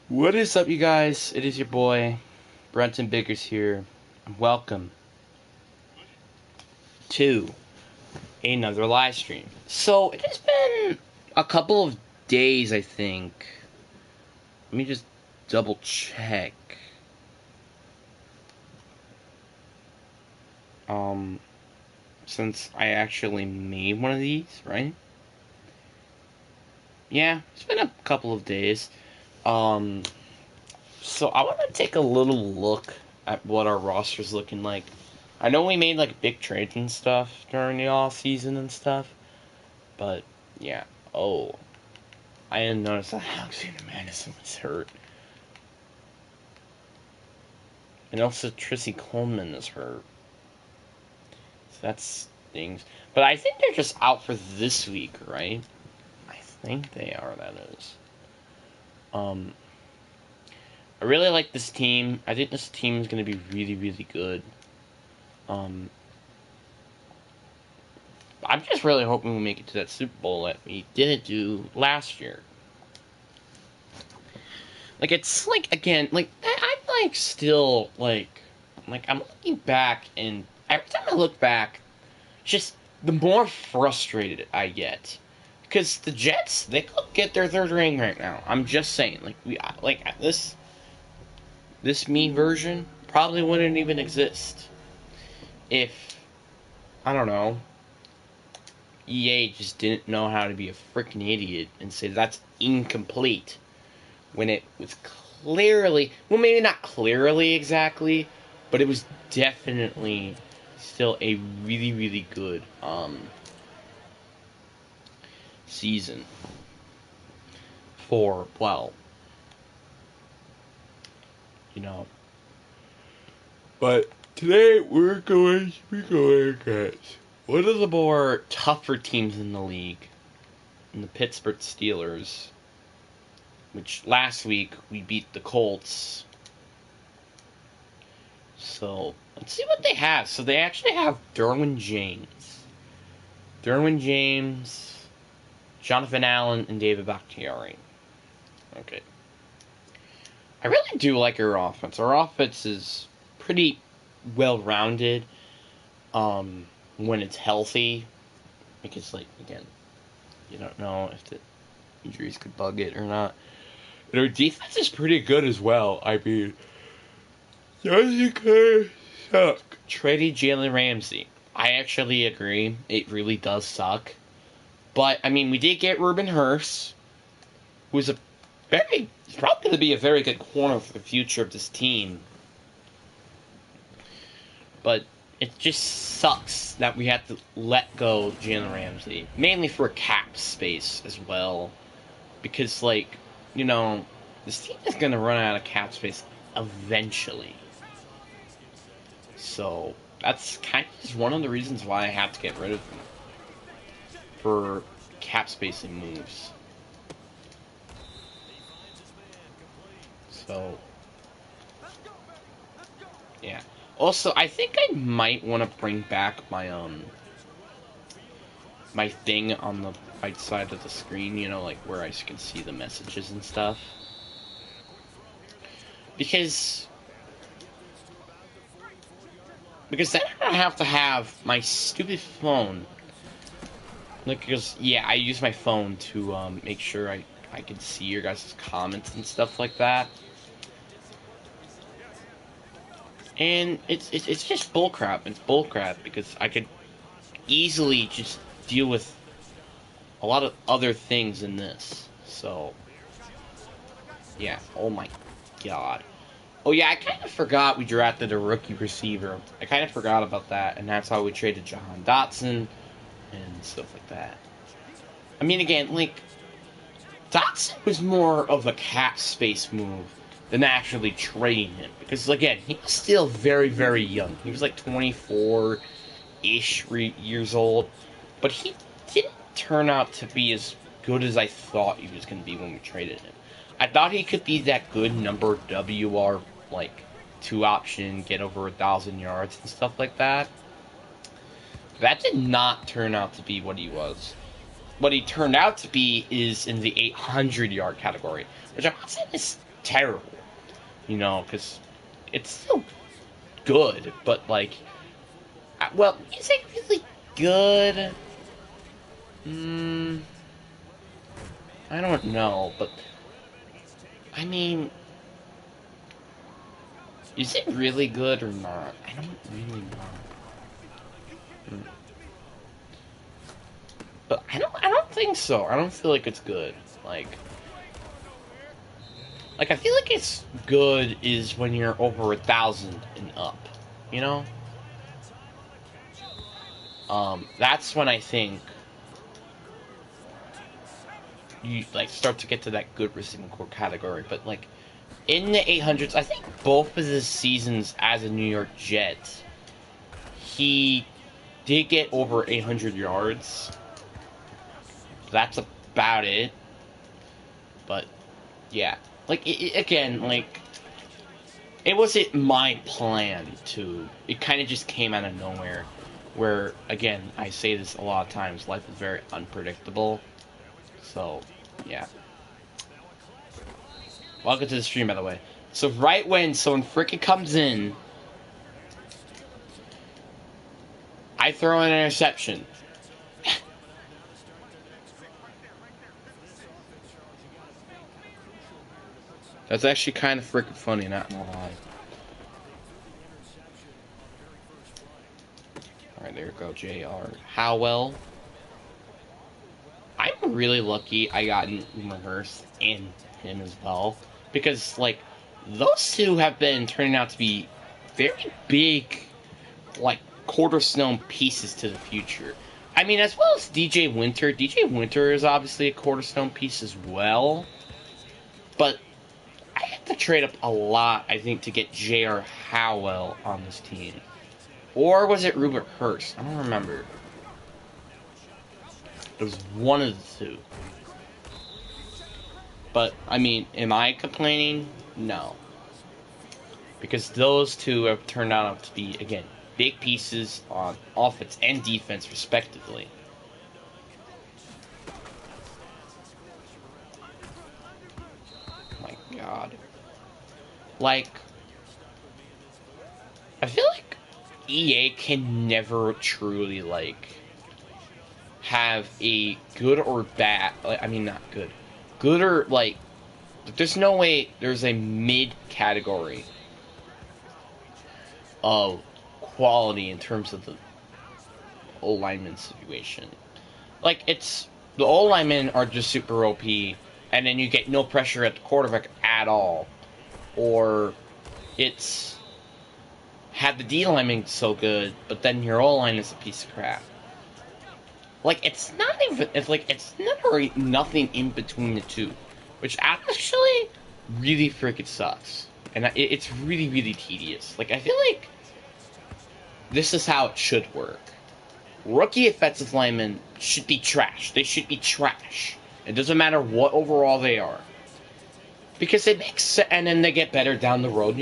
What is up, you guys? It is your boy, Brenton Biggers here. Welcome to another live stream. So, it has been a couple of days, I think. Let me just double check. Since I actually made one of these, right? Yeah, it's been a couple of days. So I want to take a little look at what our roster's looking like. I know we made like big trades and stuff during the off season and stuff, but yeah. Oh, I didn't notice that Alexander Madison was hurt, and also Trissy Coleman is hurt. So that's things. But I think they're just out for this week, right? I think they are. That is. I really like this team. I think this team is going to be really, really good. I'm just really hoping we make it to that Super Bowl that we didn't do last year. Like, it's like, again, like, I'm like still like I'm looking back, and every time I look back, just the more frustrated I get. Because the Jets, they could get their third ring right now. I'm just saying, this me version probably wouldn't even exist if, I don't know, EA just didn't know how to be a freaking idiot and say that's incomplete when it was clearly, well, maybe not clearly exactly, but it was definitely still a really, really good season for, well, you know. But today we're going to be going against one of the more tougher teams in the league, in the Pittsburgh Steelers, which last week we beat the Colts. So let's see what they have. So they actually have Derwin James, Jonathan Allen, and David Bakhtiari. Okay. I really do like our offense. Our offense is pretty well-rounded when it's healthy. Because, like, again, you don't know if the injuries could bug it or not. And our defense is pretty good as well. I mean, doesn't kind of suck. Trading Jalen Ramsey. I actually agree. It really does suck. But, I mean, we did get Ruben Hurst, who's he's probably going to be a very good corner for the future of this team. But it just sucks that we have to let go Jalen Ramsey. Mainly for cap space as well. Because, like, you know, this team is going to run out of cap space eventually. So, that's kind of just one of the reasons why I have to get rid of him. For cap spacing moves. So, yeah. Also, I think I might want to bring back my my thing on the right side of the screen, you know, like where I can see the messages and stuff. Because then I don't have to have my stupid phone. Like, because, yeah, I use my phone to make sure I can see your guys' comments and stuff like that. And it's just bullcrap. It's bullcrap because I could easily just deal with a lot of other things in this. So, yeah. Oh my god. Oh yeah, I kind of forgot we drafted a rookie receiver. I kind of forgot about that, and that's how we traded Jahan Dotson and stuff like that. I mean, again, like, Dotson was more of a cap space move than actually trading him. Because, again, he was still very, very young. He was like 24-ish years old. But he didn't turn out to be as good as I thought he was going to be when we traded him. I thought he could be that good number WR, like, 2 option, get over 1,000 yards and stuff like that. That did not turn out to be what he was. What he turned out to be is in the 800-yard category, which I'm not saying is terrible, because it's still good, but like, well, is it really good? I don't know, but I mean, is it really good or not? I don't really know. But I don't think so. I don't feel like it's good. Like I feel like it's good is when you're over 1,000 and up, you know? That's when I think you like start to get to that good receiving core category. But like in the 800s, I think both of his seasons as a New York Jet, he did get over 800 yards. That's about it. But yeah, like again, like it wasn't my plan to. It kind of just came out of nowhere. Where again, I say this a lot of times. Life is very unpredictable. So yeah. Welcome to the stream, by the way. So right when someone freaking comes in, I throw an interception. That's actually kind of freaking funny, not gonna lie. Alright, there you go, JR. Howell. I'm really lucky I got Umar Hurst and him as well. Because, like, those two have been turning out to be very big, like, cornerstone pieces to the future. I mean, as well as DJ Winter. DJ Winter is obviously a cornerstone piece as well. But I had to trade up a lot, I think, to get J.R. Howell on this team. Or was it Rupert Hurst? I don't remember. It was one of the two. But, I mean, am I complaining? No. Because those two have turned out to be, again, big pieces on offense and defense, respectively. Oh my God. Like, I feel like EA can never truly, like, have a good or bad, I mean, not good. Good or, like, there's no way there's a mid-category of quality in terms of the O-lineman situation. Like, it's, the O-linemen are just super OP, and then you get no pressure at the quarterback at all. Or, it's, have the D-lineman so good, but then your O-line is a piece of crap. Like, it's not even, it's like, it's never nothing in between the two. Which actually really freaking sucks. And it's really, really tedious. Like, I feel like this is how it should work. Rookie offensive linemen should be trash. They should be trash. It doesn't matter what overall they are. Because it makes sense, and then they get better down the road,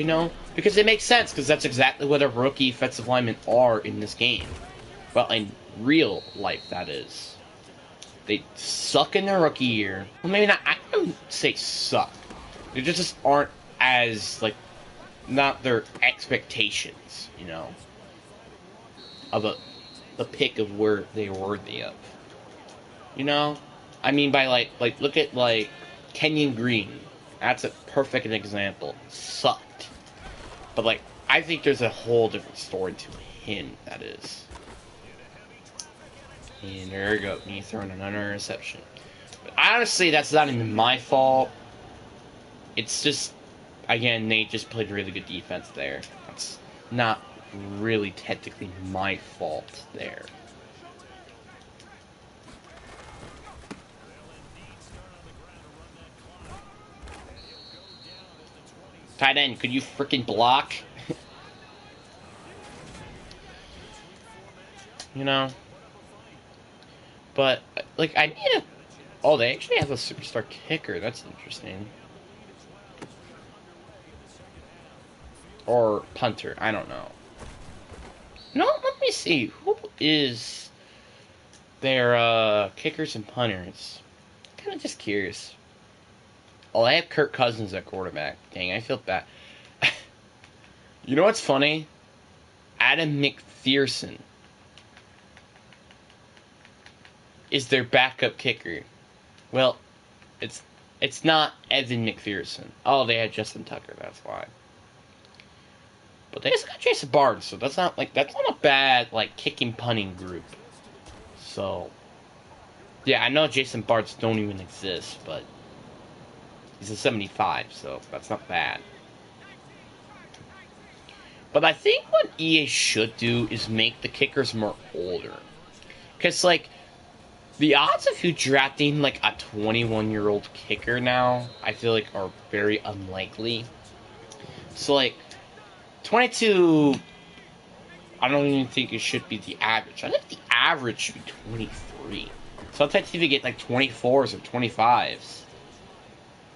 Because it makes sense, because that's exactly what a rookie offensive linemen are in this game. Well, in real life, that is. They suck in their rookie year. Well, maybe not. I wouldn't say suck. They just aren't as, like, not their expectations, of the pick of where they're worthy of. I mean, by, like look at, like, Kenyon Green. That's a perfect example. Sucked. But, like, I think there's a whole different story to him, that is. And there you go, me throwing another interception. But honestly, that's not even my fault. It's just, again, Nate just played really good defense there. That's not really technically my fault there. Tight end, could you freaking block? But, like, I need a... Oh, they actually have a superstar kicker. That's interesting. Or punter. I don't know. No, let me see. Who is their kickers and punters? Kind of just curious. Oh, I have Kirk Cousins at quarterback. Dang, I feel bad. You know what's funny? Adam McPherson is their backup kicker. Well, it's not Evan McPherson. Oh, they had Justin Tucker. That's why. But they just got Jason Barnes, so that's not a bad kicking punting group. So yeah, I know Jason Barnes don't even exist, but he's a 75, so that's not bad. But I think what EA should do is make the kickers more older. Because, the odds of you drafting, a 21-year-old kicker now, I feel like are very unlikely. So, 22, I don't even think it should be the average. I think the average should be 23. Sometimes you even get, 24s or 25s.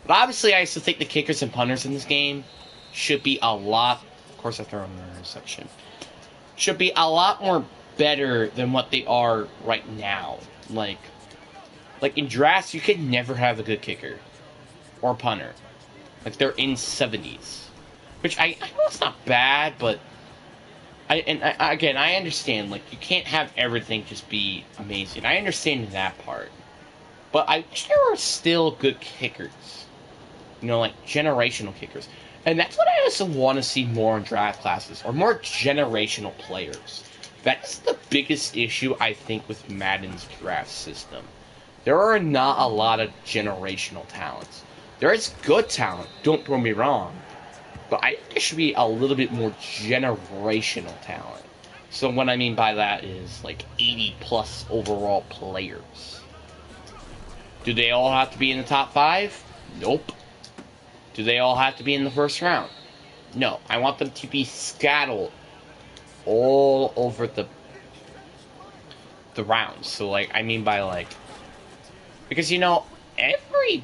But obviously, I still think the kickers and punters in this game should be a lot... Of course, I throw in an interception. Should be a lot more better than what they are right now. Like in drafts, you can never have a good kicker or punter. They're in 70s, which I know it's not bad, but I understand. You can't have everything just be amazing. I understand that part, but I wish there were still good kickers. Generational kickers. And that's what I also want to see more in draft classes, or more generational players. That's the biggest issue, I think, with Madden's draft system. There are not a lot of generational talents. There is good talent, don't get me wrong, but I think there should be a little bit more generational talent. So what I mean by that is, 80-plus overall players. Do they all have to be in the top 5? Nope. Do they all have to be in the first round? No. I want them to be scattered all over the rounds. So, I mean by, because, every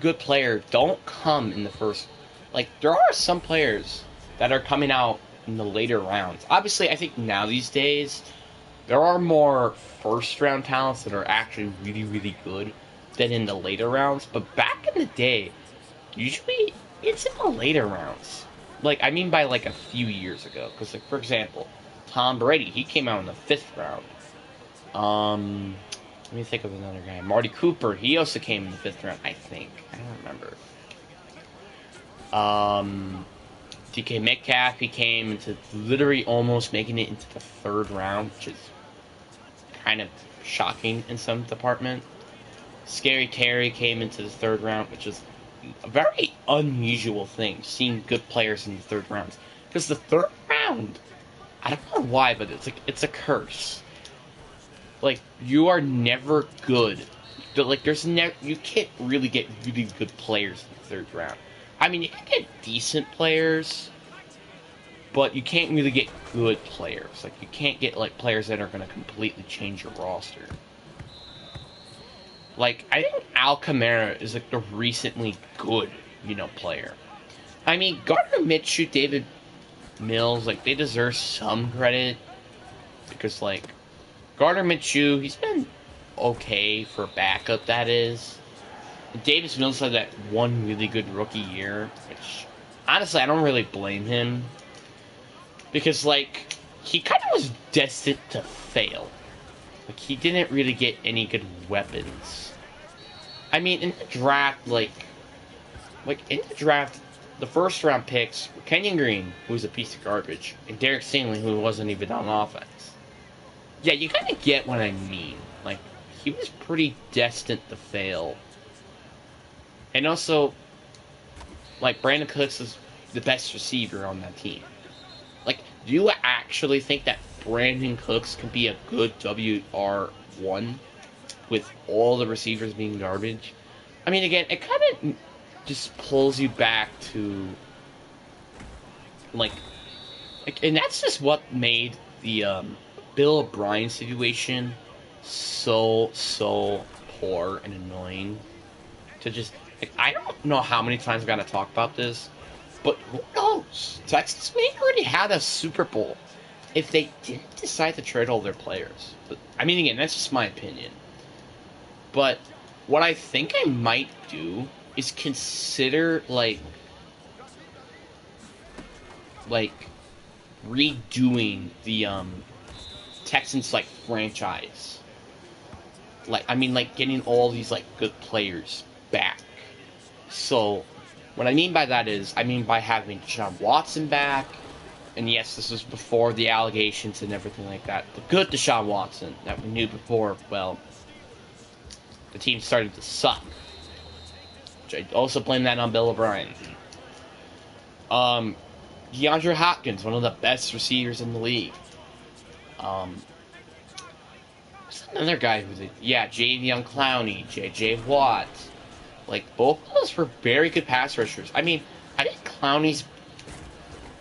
good player don't come in the first... there are some players that are coming out in the later rounds. Obviously, I think now these days, there are more first-round talents that are actually really, really good than in the later rounds. But back in the day... Usually, it's in the later rounds. I mean by, a few years ago. Because, for example, Tom Brady, he came out in the 5th round. Let me think of another guy. Marty Cooper, he also came in the 5th round, I think. I don't remember. DK Metcalf, he came into literally almost making it into the 3rd round, which is kind of shocking in some department. Scary Terry came into the 3rd round, which is a very unusual thing, seeing good players in the 3rd round. Because the 3rd round, I don't know why, but it's a curse. You are never good. You can't really get really good players in the 3rd round. I mean, you can get decent players, but you can't really get good players. You can't get, players that are going to completely change your roster. I think Al Kamara is, the recently good, player. I mean, Gardner Minshew, David Mills, they deserve some credit. Because, Gardner Minshew, he's been okay for backup, that is. Davis Mills had that one really good rookie year, which, honestly, I don't really blame him. Because, he kind of was destined to fail. He didn't really get any good weapons. I mean, in the draft, in the draft, the first round picks were Kenyon Green, who was a piece of garbage, and Derek Stingley, who wasn't even on offense. Yeah, you kind of get what I mean. He was pretty destined to fail. And also, Brandon Cooks is the best receiver on that team. Do you actually think that Brandon Cooks can be a good WR1 with all the receivers being garbage? I mean, again, it kind of just pulls you back to, and that's just what made the Bill O'Brien situation so poor and annoying. To just, I don't know how many times I gotta talk about this, but who knows? Texas may already had a Super Bowl if they didn't decide to trade all their players. But, I mean, again, that's just my opinion. But what I think I might do is consider like redoing the Texans like franchise. Like I mean like getting all these like good players back. So what I mean by that is I mean by having Deshaun Watson back. And yes, this was before the allegations and everything like that. The good Deshaun Watson that we knew before, well, the team started to suck. Which I also blame that on Bill O'Brien. DeAndre Hopkins, one of the best receivers in the league. There's another guy who's Jadeveon Clowney, J.J. Watt. Like, both of those were very good pass rushers. I mean, I think Clowney's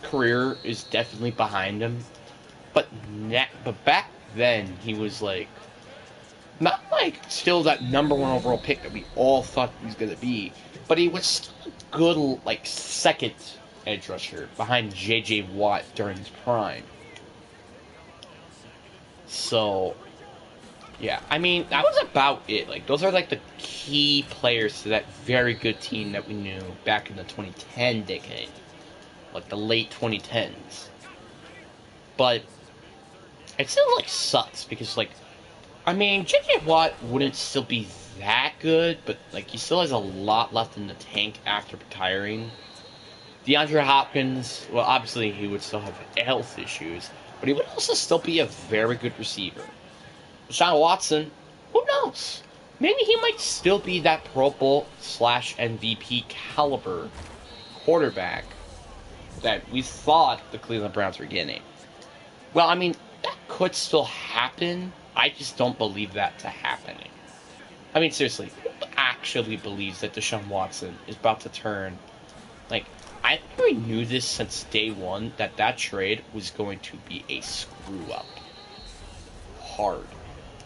career is definitely behind him. But back then, he was like, not like still that number one overall pick that we all thought he was going to be, but he was still a good, like, second edge rusher behind J.J. Watt during his prime. So, yeah, I mean, that was about it. Like, those are, like, the key players to that very good team that we knew back in the 2010 decade. Like, the late 2010s. But it still, like, sucks because, like, I mean, J.J. Watt wouldn't still be that good, but, like, he still has a lot left in the tank after retiring. DeAndre Hopkins, well, obviously he would still have health issues, but he would also still be a very good receiver. Deshaun Watson, who knows? Maybe he might still be that Pro Bowl / MVP caliber quarterback that we thought the Cleveland Browns were getting. Well, I mean, that could still happen. I just don't believe that to happening. I mean, seriously, who actually believes that Deshaun Watson is about to turn? Like, I already knew this since day one that trade was going to be a screw up. Hard.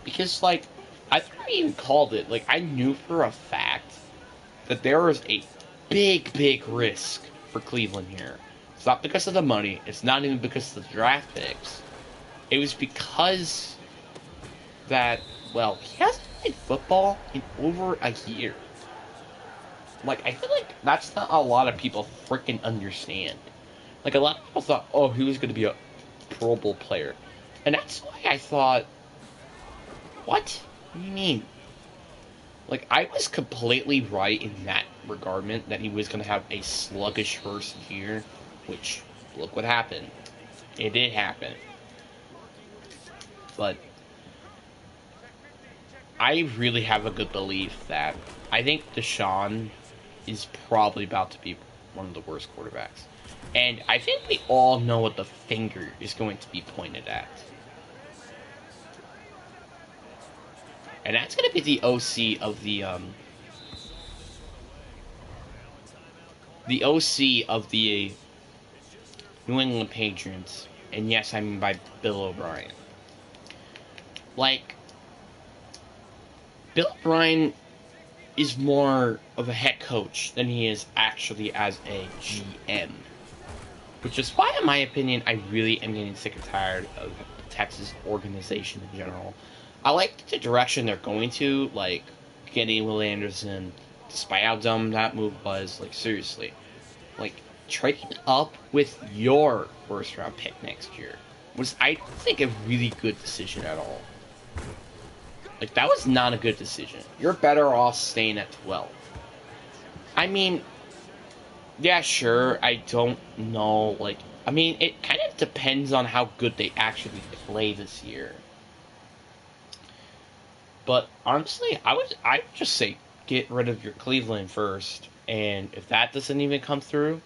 Because, like, I think I even called it. Like, I knew for a fact that there was a big risk for Cleveland here. It's not because of the money. It's not even because of the draft picks. It was because that, well, he hasn't played football in over a year. Like, I feel like that's not a lot of people freaking understand. Like, a lot of people thought, oh, he was going to be a Pro Bowl player. And that's why I thought, what? What do you mean? Like, I was completely right in that regardment, that he was going to have a sluggish first year, which, look what happened. It did happen. But I really have a good belief that I think Deshaun is probably about to be one of the worst quarterbacks. And I think we all know what the finger is going to be pointed at. And that's going to be the OC of the New England Patriots. And yes, I mean by Bill O'Brien. Like, Bill O'Brien is more of a head coach than he is actually as a GM. Which is why, in my opinion, I really am getting sick and tired of the Texas organization in general. I like the direction they're going to, like getting Will Anderson, despite how dumb that move was. Like, seriously. Like, trading up with your first round pick next year was, I don't think, a really good decision at all. Like, that was not a good decision. You're better off staying at 12. I mean, yeah, sure, I don't know, like, I mean, it kind of depends on how good they actually play this year. But, honestly, I would just say, get rid of your Cleveland first, and if that doesn't even come through,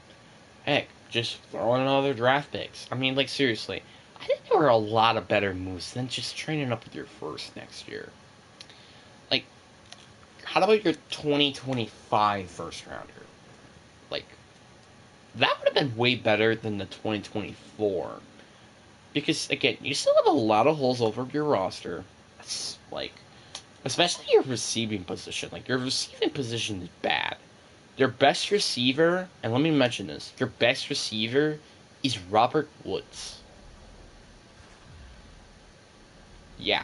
heck, just throw in another draft picks. I mean, like, seriously, I think there were a lot of better moves than just training up with your first next year. Like, how about your 2025 first rounder? Like, that would have been way better than the 2024. Because, again, you still have a lot of holes over your roster. It's, like, especially your receiving position. Like, your receiving position is bad. Their best receiver, and let me mention this, your best receiver is Robert Woods. Yeah.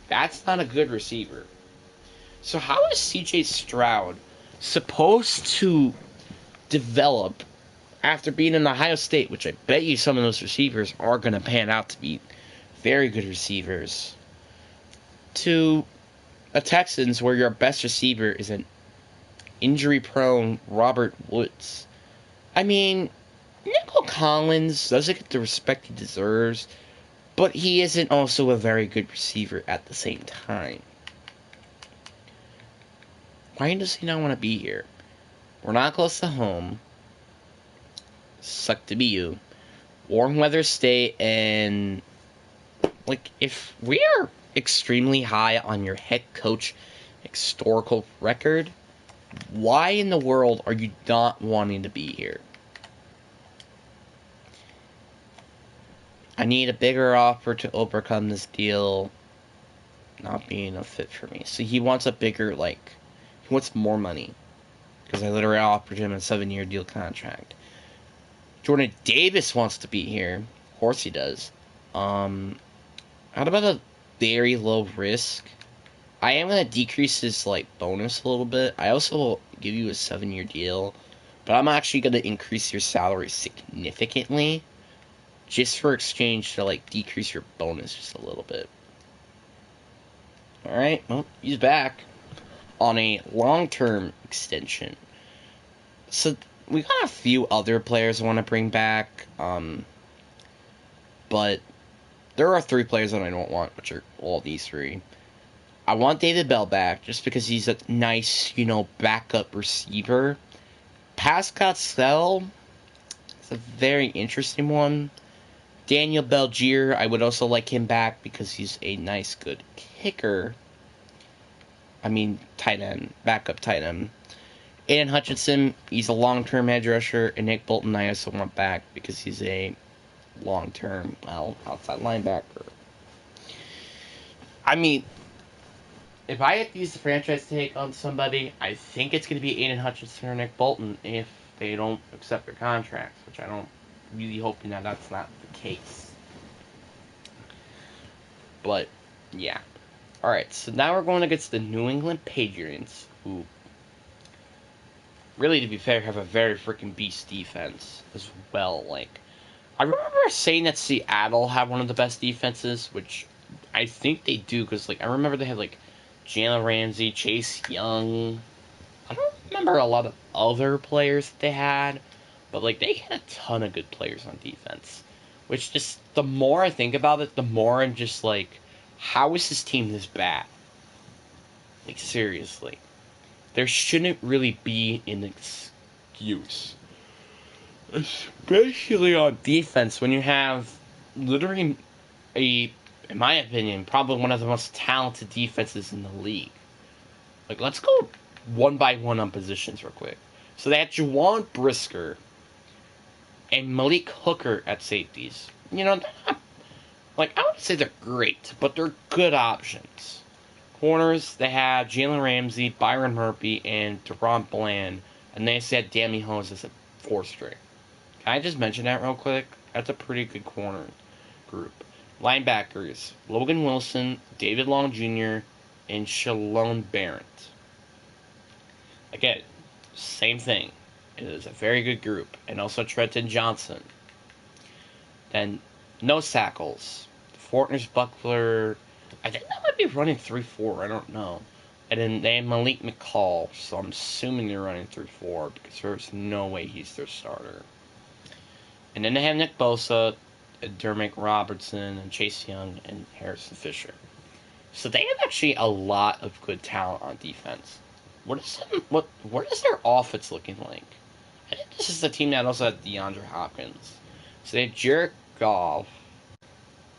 That's not a good receiver. So how is CJ Stroud supposed to develop after being in Ohio State, which I bet you some of those receivers are going to pan out to be very good receivers, to a Texans where your best receiver is an injury-prone Robert Woods. I mean, Nico Collins doesn't get the respect he deserves, but he isn't also a very good receiver at the same time. Why does he not want to be here? We're not close to home. Suck to be you. Warm weather state, and like, if we are extremely high on your head coach historical record, why in the world are you not wanting to be here? I need a bigger offer to overcome this deal not being a fit for me. So he wants a bigger, like, he wants more money. Because I literally offered him a 7-year deal contract. Jordan Davis wants to be here. Of course he does. How about a very low risk? I am going to decrease his, like, bonus a little bit. I also will give you a 7-year deal. But I'm actually going to increase your salary significantly. Just for exchange to, like, decrease your bonus just a little bit. Alright, well, he's back on a long-term extension. So, we got a few other players I want to bring back, but there are 3 players that I don't want, which are all these 3. I want David Bell back, just because he's a nice, backup receiver. Pascal Sell is a very interesting one. Daniel Belgier, I would also like him back because he's a nice, good kicker. I mean, tight end, backup tight end. Aiden Hutchinson, he's a long-term edge rusher. And Nick Bolton, I also want back because he's a long-term, outside linebacker. I mean, if I had to use the franchise take on somebody, I think it's going to be Aiden Hutchinson or Nick Bolton if they don't accept their contracts, which I don't really hoping that that's not the case. But, yeah. Alright, so now we're going against the New England Patriots, who, really, to be fair, have a very freaking beast defense as well. Like, I remember saying that Seattle had one of the best defenses, which I think they do, because, like, I remember they had, like, Jalen Ramsey, Chase Young. I don't remember a lot of other players that they had, but, like, they had a ton of good players on defense. Which just, the more I think about it, the more I'm just like, how is this team this bad? Like, seriously. There shouldn't really be an excuse. Especially on defense, when you have literally in my opinion, probably one of the most talented defenses in the league. Like, let's go one by one on positions real quick. So they had Juwan Brisker and Malik Hooker at safeties. They're not, like, I wouldn't say they're great, but they're good options. Corners, they had Jalen Ramsey, Byron Murphy, and Deron Bland, and they said Danny Holmes as a 4-string. Can I just mention that real quick? That's a pretty good corner group. Linebackers, Logan Wilson, David Long Jr., and Shalom Barrett. Again, same thing. It is a very good group. And also Trenton Johnson. Then, nose tackles. Fortner's Buckler. I think that might be running 3-4. I don't know. And then they have Malik McCall. So I'm assuming they're running 3-4 because there's no way he's their starter. And then they have Nick Bosa, Dermot Robertson, and Chase Young, and Harrison Fisher. So they have actually a lot of good talent on defense. What is their offense looking like? I think this is the team that also had DeAndre Hopkins. So they have Jared Goff.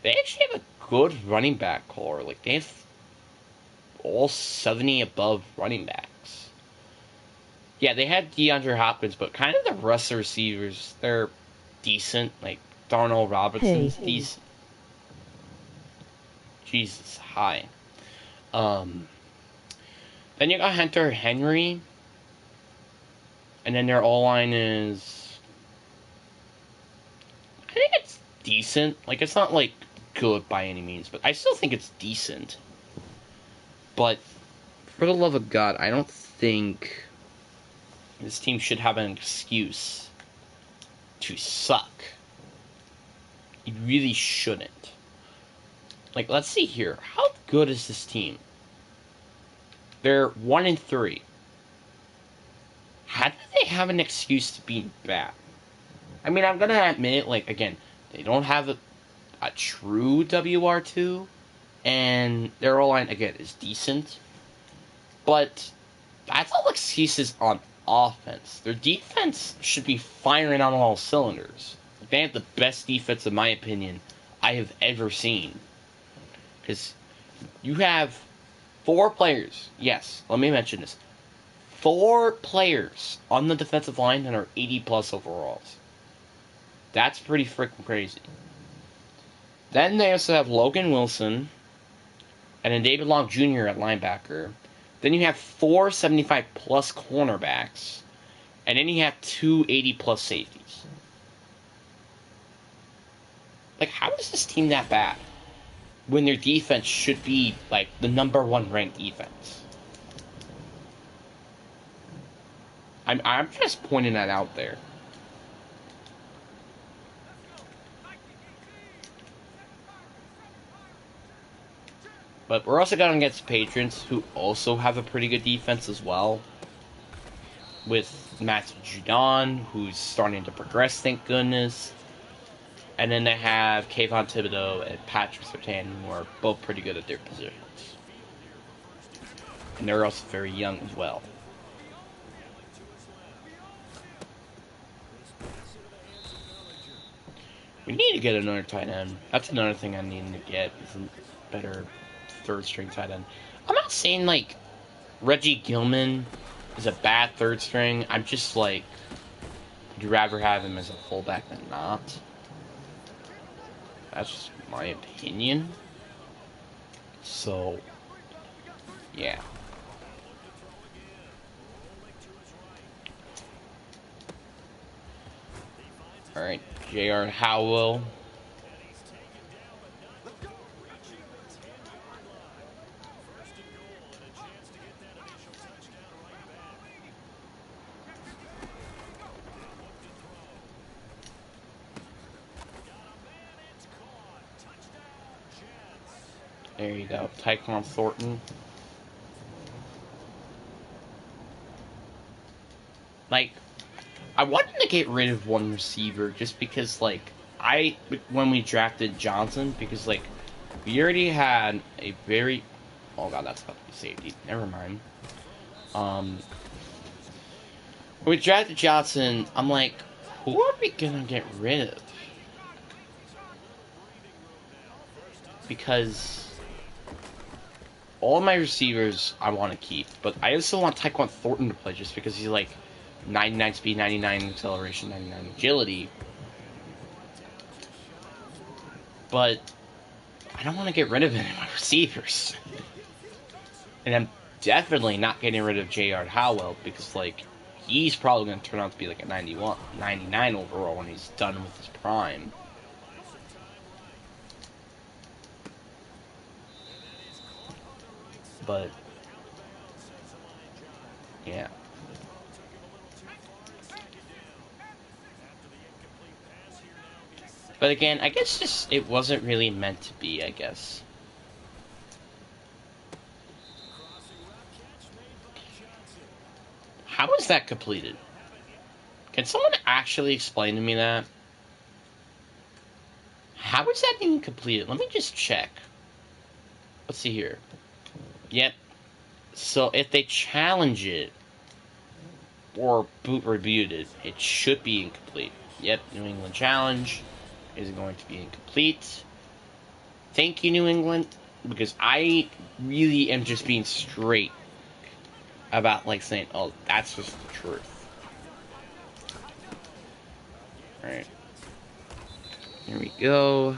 They actually have a good running back core. Like, they have all 70 above running backs. Yeah, they had DeAndre Hopkins, but kind of the rest of the receivers, they're decent. Like, Darnell Robinson's decent. Jesus, hi. Then you got Hunter Henry. And then their O-line is, I think it's decent. Like, it's not, like, good by any means, but I still think it's decent. But, for the love of God, I don't think this team should have an excuse to suck. You really shouldn't. Like, let's see here. How good is this team? They're 1-3. How do they have an excuse to be bad? I mean, I'm gonna admit, like, again, they don't have a true WR2, and their O-line, again, is decent. But that's all excuses on offense. Their defense should be firing on all cylinders. They have the best defense, in my opinion, I have ever seen. Because you have 4 players. Yes, let me mention this. 4 players on the defensive line that are 80-plus overalls. That's pretty freaking crazy. Then they also have Logan Wilson and then David Long Jr. at linebacker. Then you have 4 75-plus cornerbacks. And then you have 2 80-plus safeties. Like, how is this team that bad when their defense should be, like, the #1 ranked defense? I'm just pointing that out there. But we're also going against Patriots, who also have a pretty good defense as well. With Matthew Judon, who's starting to progress, thank goodness. And then they have Kayvon Thibodeau and Patrick Surtain, who are both pretty good at their positions. And they're also very young as well. We need to get another tight end. That's another thing I need to get, is a better third-string tight end. I'm not saying, like, Reggie Gilman is a bad third-string. I'm just, like, would you rather have him as a fullback than not? That's just my opinion. So, yeah. Alright, J.R. Howell. There you go, Tyquan Thornton. Like, I wanted to get rid of one receiver just because, like, when we drafted Johnson, because, like, we already had a very, oh god, that's about to be safety, never mind. When we drafted Johnson, I'm like, who are we gonna get rid of? Because all my receivers I want to keep, but I also want Tyquan Thornton to play just because he's like 99 speed, 99 acceleration, 99 agility. But I don't want to get rid of any of my receivers. And I'm definitely not getting rid of J.R. Howell because, like, he's probably going to turn out to be like a 91, 99 overall when he's done with his prime. But, yeah. But again, I guess just it wasn't really meant to be, I guess. How was that completed? Can someone actually explain to me that? How is that even completed? Let me just check. Let's see here. Yep. So if they challenge it or boot reviewed it, it should be incomplete. Yep, New England challenge is going to be incomplete. Thank you, New England, because I really am just being straight about, like, saying, oh, that's just the truth. Alright. Here we go.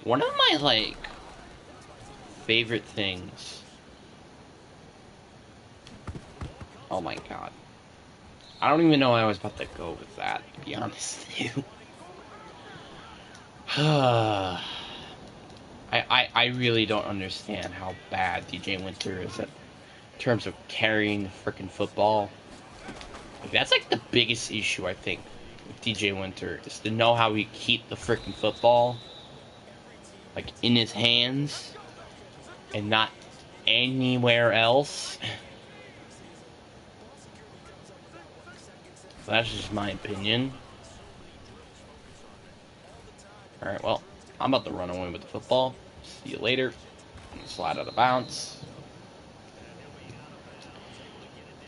One of my, like, favorite things Oh my god. I don't even know why I was about to go with that, to be honest with you. I really don't understand how bad DJ Winter is in terms of carrying the frickin' football. Like, that's like the biggest issue, I think, with DJ Winter, is to know how he keep the frickin' football, like, in his hands, and not anywhere else. That's just my opinion. Alright, well, I'm about to run away with the football. See you later. Slide out of bounds.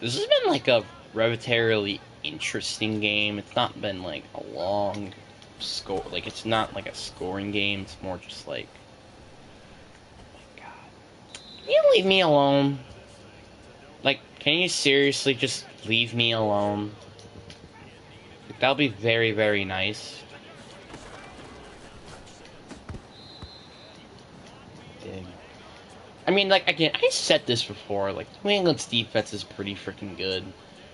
This has been like a relatively interesting game. It's not been like a long score. Like, it's not like a scoring game. It's more just like, oh my god. Can you leave me alone? Like, can you seriously just leave me alone? Like, that'll be very, very nice. I mean, like, again, I said this before, like, New England's defense is pretty freaking good.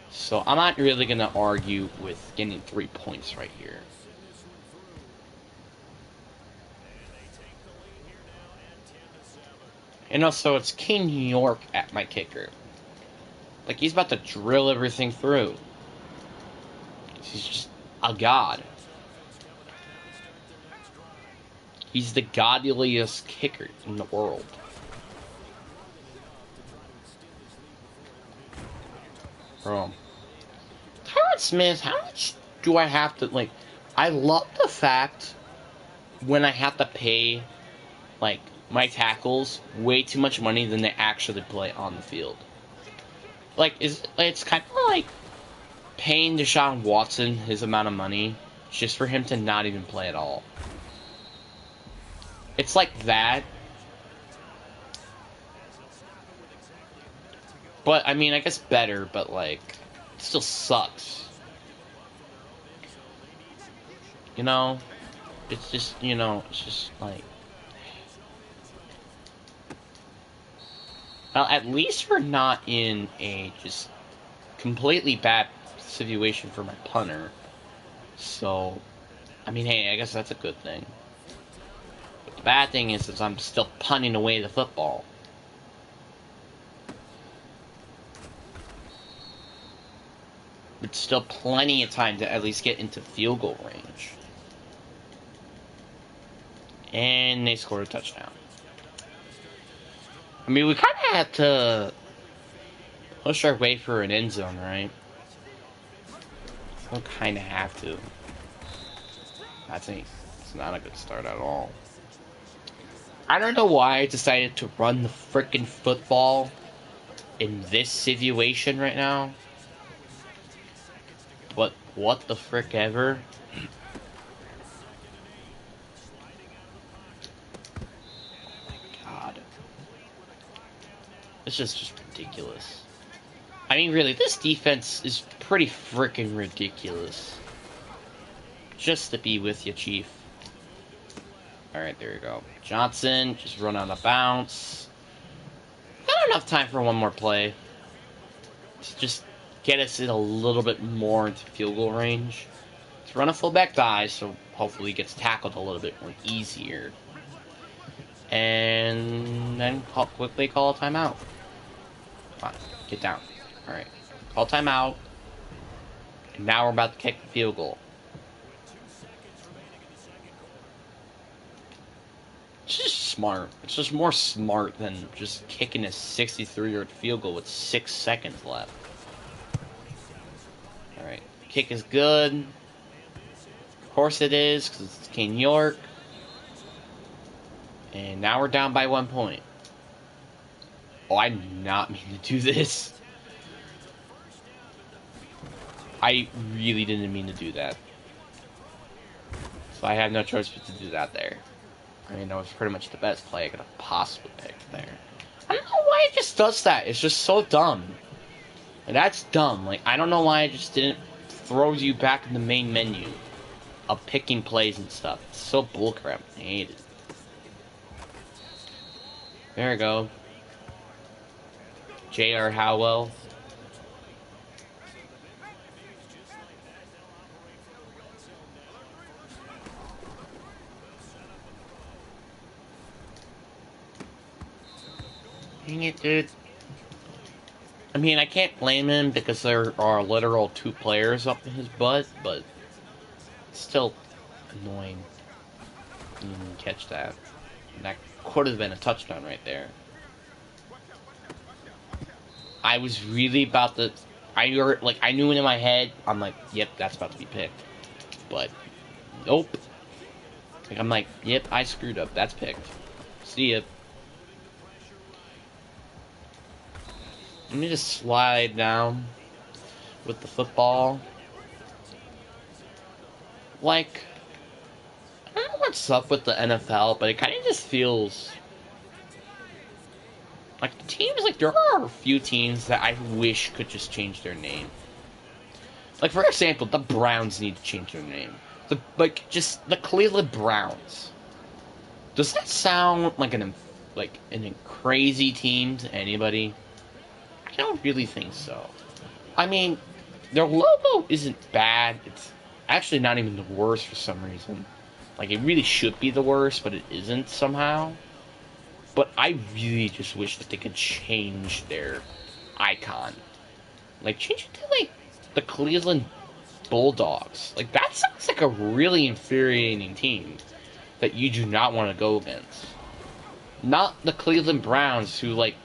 So I'm not really going to argue with getting 3 points right here. And also, it's King New York at my kicker. Like, he's about to drill everything through. He's just a god. He's the godliest kicker in the world. Bro. Tyron Smith, how much do I have to, like, I love the fact when I have to pay, like, my tackles way too much money than they actually play on the field. Like, it's kind of like paying Deshaun Watson his amount of money just for him to not even play at all. It's like that. But, I mean, I guess better, but, like, it still sucks. You know? It's just, you know, it's just, like... Well, at least we're not in a just completely bad situation for my punter. So, I mean, hey, I guess that's a good thing. But the bad thing is I'm still punting away the football. It's still plenty of time to at least get into field goal range. And they scored a touchdown. I mean, we kind of had to push our way for an end zone, right? We kind of have to. I think it's not a good start at all. I don't know why I decided to run the frickin' football in this situation right now. But what the frick ever? Oh my god. It's just ridiculous. I mean, really, this defense is pretty frickin' ridiculous. Just to be with you, Chief. Alright, there you go. Johnson, just run out of bounds. Not enough time for one more play. To just get us in a little bit more into field goal range. Let's run a fullback dive, so hopefully he gets tackled a little bit more easier. And then quickly call a timeout. Come on, get down. Alright, call timeout. And now we're about to kick the field goal. It's just smart. It's just more smart than just kicking a 63-yard field goal with 6 seconds left. Alright, kick is good. Of course it is, because it's King York. And now we're down by 1 point. Oh, I did not mean to do this. I really didn't mean to do that. So I have no choice but to do that there. I mean, that was pretty much the best play I could have possibly picked there. I don't know why it just does that. It's just so dumb. And that's dumb. Like, I don't know why it just didn't throw you back in the main menu of picking plays and stuff. It's so bullcrap. I hate it. There we go. J.R. Howell. Dang it, dude. I mean, I can't blame him because there are literal 2 players up in his butt, but it's still annoying. You didn't catch that. That could have been a touchdown right there. I was really about to... I knew it in my head. I'm like, yep, that's about to be picked. But, nope. Like, I'm like, yep, I screwed up. That's picked. See ya. Let me just slide down with the football. Like, I don't know what's up with the NFL, but it kind of just feels... Like, the teams, like, there are a few teams that I wish could just change their name. Like, for example, the Browns need to change their name. Just the Cleveland Browns. Does that sound like an crazy team to anybody? I don't really think so. I mean, their logo isn't bad. It's actually not even the worst for some reason. Like, it really should be the worst, but it isn't somehow. But I really just wish that they could change their icon. Like, change it to, like, the Cleveland Bulldogs. Like, that sounds like a really infuriating team that you do not want to go against. Not the Cleveland Browns, who, like,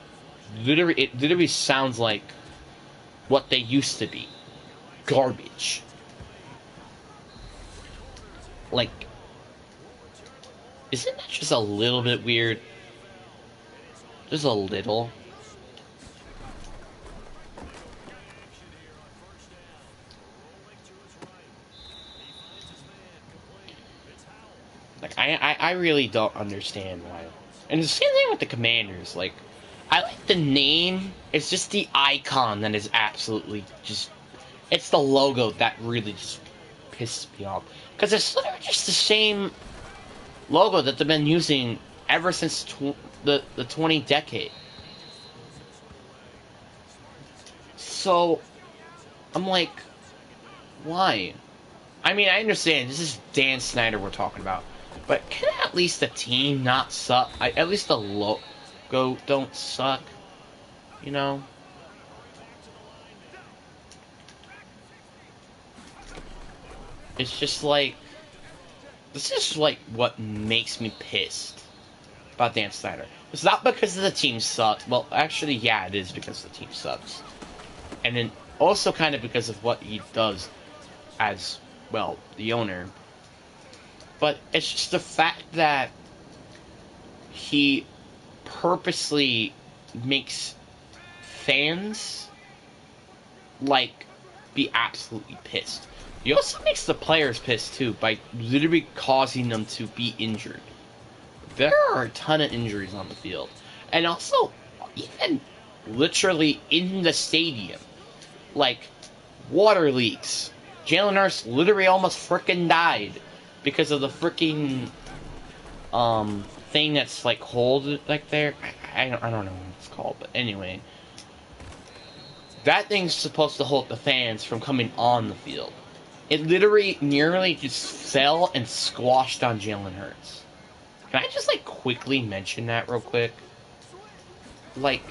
it literally sounds like what they used to be. Garbage. Like, isn't that just a little bit weird? Just a little. Like, I really don't understand why. And the same thing with the Commanders. Like, I like the name. It's just the icon that is absolutely just... It's the logo that really just pisses me off. Because it's literally just the same logo that they've been using ever since the 20th decade. So, I'm like, why? I mean, I understand, this is Dan Snyder we're talking about. But can at least the team not suck? At least the logo don't suck, you know? It's just like... This is like what makes me pissed about Dan Snyder. It's not because the team sucks. Well, actually, yeah, it is because the team sucks. And then also kind of because of what he does as, well, the owner. But it's just the fact that he purposely makes fans, like, be absolutely pissed. He also makes the players pissed, too, by literally causing them to be injured. There are a ton of injuries on the field. And also, even literally in the stadium. Like, water leaks. Jalen Hurts literally almost frickin' died because of the frickin' thing that's, like, hold, like, there. I don't know what it's called, but anyway. That thing's supposed to hold the fans from coming on the field. It literally nearly just fell and squashed on Jalen Hurts. Can I just, like, quickly mention that real quick? Like,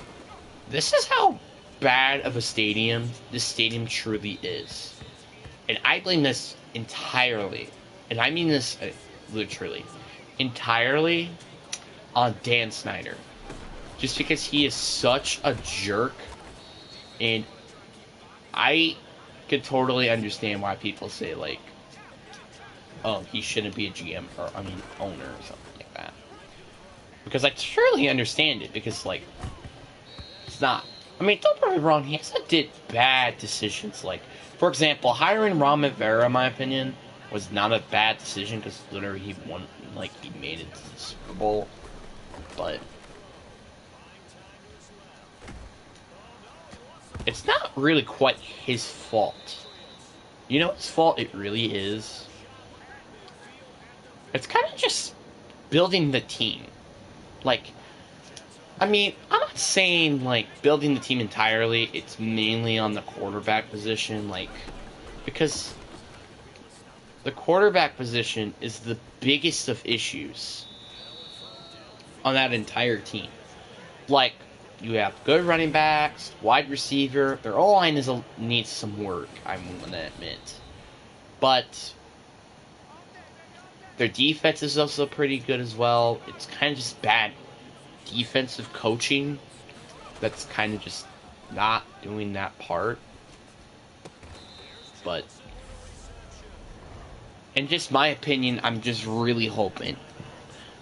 this is how bad of a stadium this stadium truly is. And I blame this entirely, and I mean this literally, entirely on Dan Snyder. Just because he is such a jerk, and I could totally understand why people say, like, oh, he shouldn't be a GM, or, I mean, owner, or something like that. Because I truly understand it, because, like, it's not. I mean, don't get me wrong, he also did bad decisions. Like, for example, hiring Ron Rivera, in my opinion, was not a bad decision, because literally he won, like, he made it to the Super Bowl. But it's not really quite his fault. You know whose fault it really is? It's kind of just building the team. Like, I mean, I'm not saying, like, building the team entirely. It's mainly on the quarterback position, like, because the quarterback position is the biggest of issues on that entire team. Like, You have good running backs, wide receiver. Their O-line needs some work, I'm going to admit. But their defense is also pretty good as well. It's kind of just bad defensive coaching that's kind of just not doing that part. But, in just my opinion, I'm just really hoping,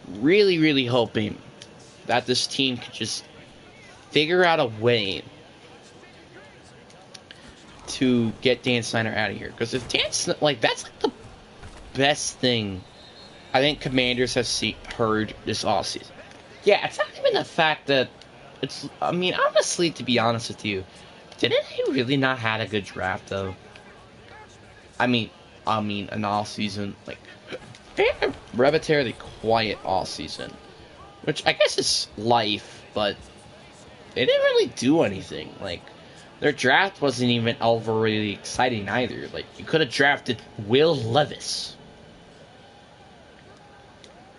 really hoping that this team could just figure out a way to get Dan Snyder out of here. Because if that's like the best thing I think Commanders have heard this offseason. Yeah, it's not even the fact that it's. I mean, honestly, to be honest with you, didn't they really not had a good draft though? I mean, an off season like they had a relatively quiet off season, which I guess is life, but they didn't really do anything. Like their draft wasn't even overly exciting either. Like you could have drafted Will Levis.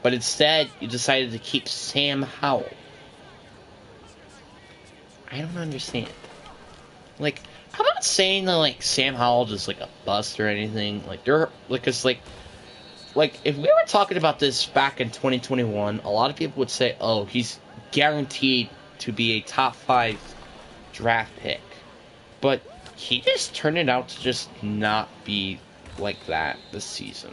But instead, you decided to keep Sam Howell. I don't understand. Like, I'm not saying that, like, Sam Howell is, like, a bust or anything. Like, they're, like, it's like, if we were talking about this back in 2021, a lot of people would say, oh, he's guaranteed to be a top 5 draft pick. But he just turned it out to just not be like that this season.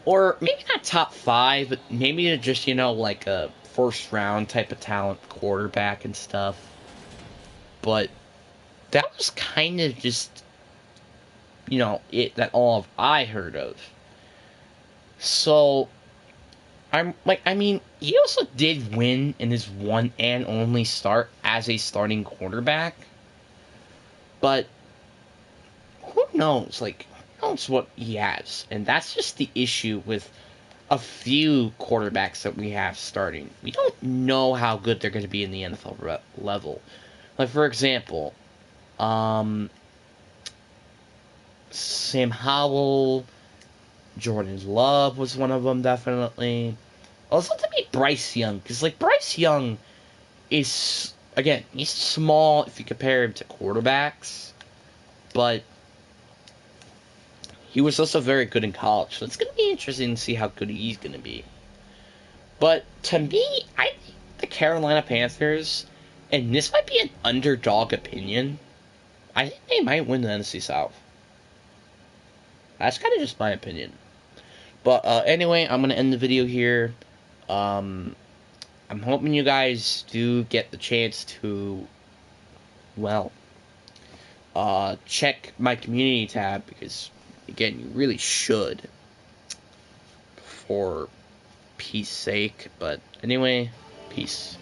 Or maybe not top 5, but maybe just, like a first round type of talent quarterback and stuff. But that was kind of just, that all I heard of. So, he also did win in his one and only start as a starting quarterback. But who knows? Like, knows what he has, and that's just the issue with a few quarterbacks that we have starting. We don't know how good they're going to be in the NFL level. Like, for example, Sam Howell, Jordan Love was one of them, definitely. Also, to me, Bryce Young, because, like, Bryce Young is, again, he's small if you compare him to quarterbacks, but he was also very good in college, so it's going to be interesting to see how good he's going to be. But to me, I think the Carolina Panthers, and this might be an underdog opinion, I think they might win the NFC South. That's kind of just my opinion. But anyway, I'm going to end the video here. I'm hoping you guys do get the chance to, check my community tab, because again, you really should, for peace sake. But anyway, peace.